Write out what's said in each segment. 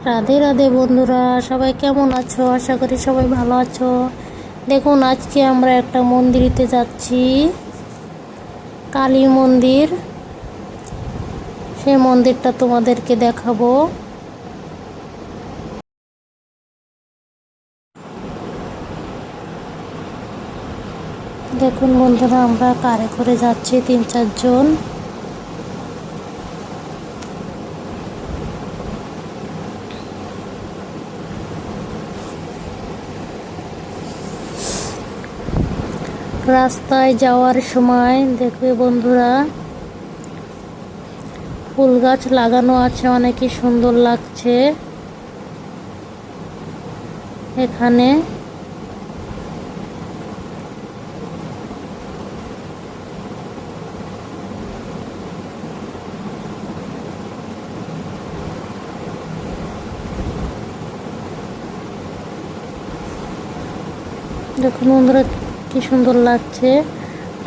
রাধে রাধে বন্ধুরা, সবাই কেমন আছো? আশা করি সবাই ভালো আছো। দেখুন, আজকে আমরা একটা মন্দিরেতে যাচ্ছি, কালী মন্দির। সেই মন্দিরটা তোমাদেরকে দেখাবো। দেখুন বন্ধুরা, আমরা কারে করে যাচ্ছি 3-4 জন। রাস্তায় যাওয়ার সময় দেখবে বন্ধুরা, ফুল গাছ লাগানো আছে, অনেকই সুন্দর লাগছে এখানে। দেখুন বন্ধুরা, কি সুন্দর লাগছে।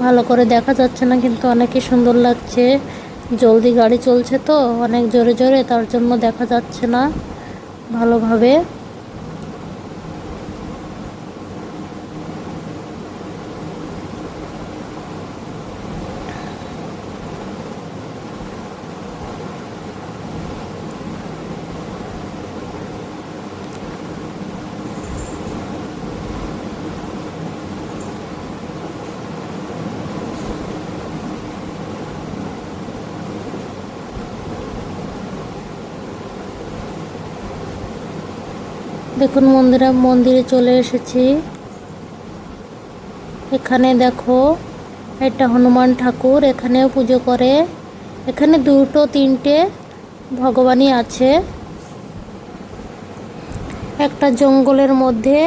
ভালো করে দেখা যাচ্ছে না, কিন্তু অনেকই সুন্দর লাগছে। জলদি গাড়ি চলছে তো, অনেক জোরে জোরে, তার জন্য দেখা যাচ্ছে না ভালোভাবে। দেখুন মন্দিরে চলে এসেছি। এখানে দেখো, এটা হনুমান ঠাকুর, এখানেও পুজো করে। এখানে 2-3টে ভগবানই আছে। একটা জঙ্গলের মধ্যে।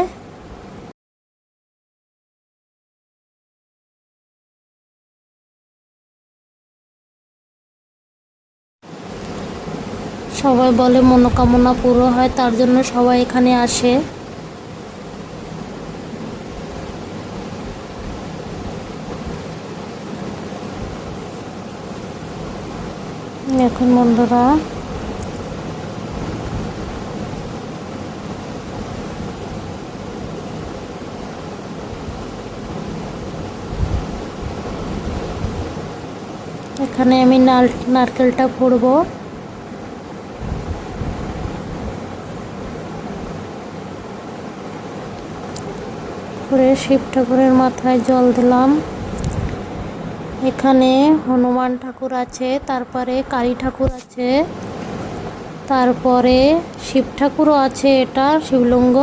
সবাই বলে মনোকামনা পুরো হয়, তার জন্য সবাই এখানে আসে। এখন বন্ধুরা, এখানে আমি নারকেলটা ফোড়বো। করে শিব ঠাকুরের মাথায় জল দিলাম। এখানে হনুমান ঠাকুর আছে, তারপরে কালী ঠাকুর আছে, তারপরে শিব ঠাকুরও আছে, এটা শিবলিঙ্গ।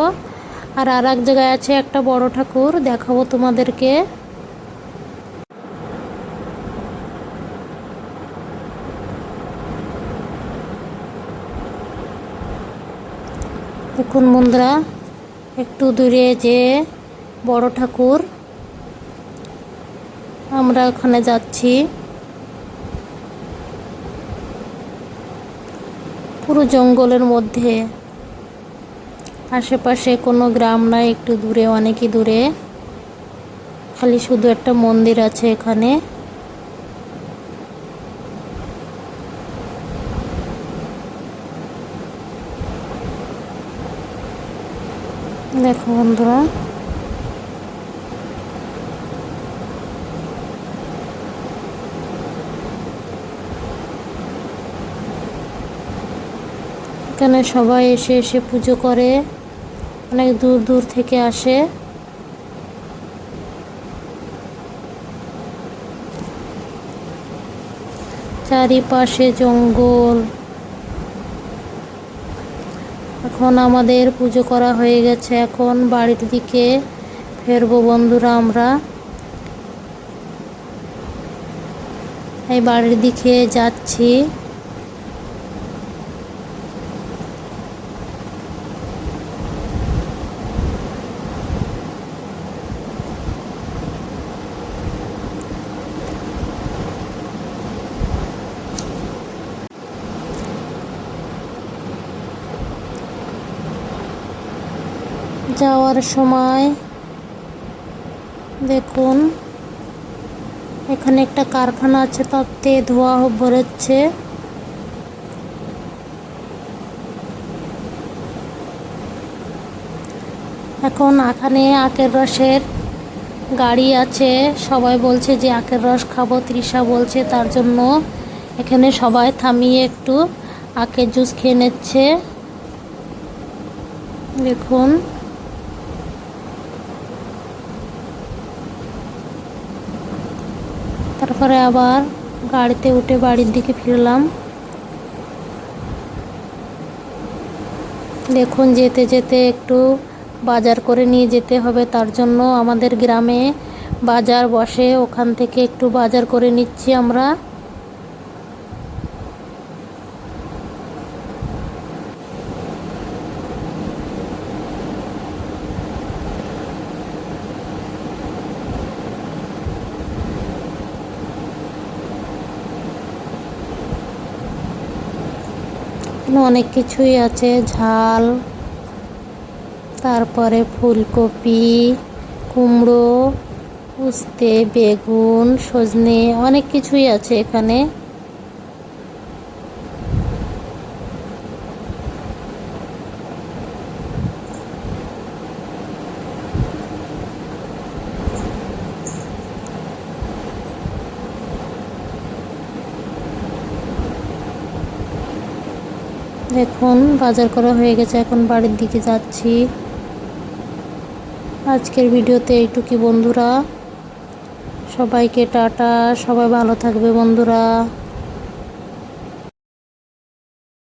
আর এক জায়গায় আছে একটা বড় ঠাকুর, দেখাবো তোমাদেরকে। দেখুন বন্ধুরা, একটু দূরে যে বড় ঠাকুর, আমরা ওখানে যাচ্ছি। পুরো জঙ্গলের মধ্যে, আশেপাশে কোনো গ্রাম নাই, একটু দূরে, অনেকই দূরে। খালি শুধু একটা মন্দির আছে এখানে। দেখো বন্ধুরা, এখানে সবাই এসে এসে পুজো করে, অনেক দূর দূর থেকে আসে। চারিপাশে জঙ্গল। এখন আমাদের পুজো করা হয়ে গেছে, এখন বাড়ির দিকে ফিরবো বন্ধুরা। আমরা এই বাড়ির দিকে যাচ্ছি। যাওয়ার সময় দেখুন, এখানে একটা কারখানা আছে, তাতে ধোঁয়া বেরোচ্ছে। এখন এখানে আখের রসের গাড়ি আছে, সবাই বলছে যে আখের রস খাবো, তৃষা বলছে, তার জন্য এখানে সবাই থামিয়ে একটু আখের জুস খেয়ে নিচ্ছে। দেখুন তারপরে আবার গাড়িতে উঠে বাড়ির দিকে ফিরলাম। দেখুন যেতে যেতে একটু বাজার করে নিয়ে যেতে হবে, তার জন্য আমাদের গ্রামে বাজার বসে, ওখান থেকে একটু বাজার করে নিচ্ছি আমরা। এখানে অনেক কিছুই আছে, ঝাল, তারপরে ফুলকপি, কুমড়ো, উস্তে, বেগুন, সজনে, অনেক কিছুই আছে এখানে। দেখুন বাজার করা হয়ে গেছে, এখন বাড়ির দিকে যাচ্ছি। আজকের ভিডিওতে এইটুকুই বন্ধুরা, সবাইকে টাটা, সবাই ভালো থাকবে বন্ধুরা।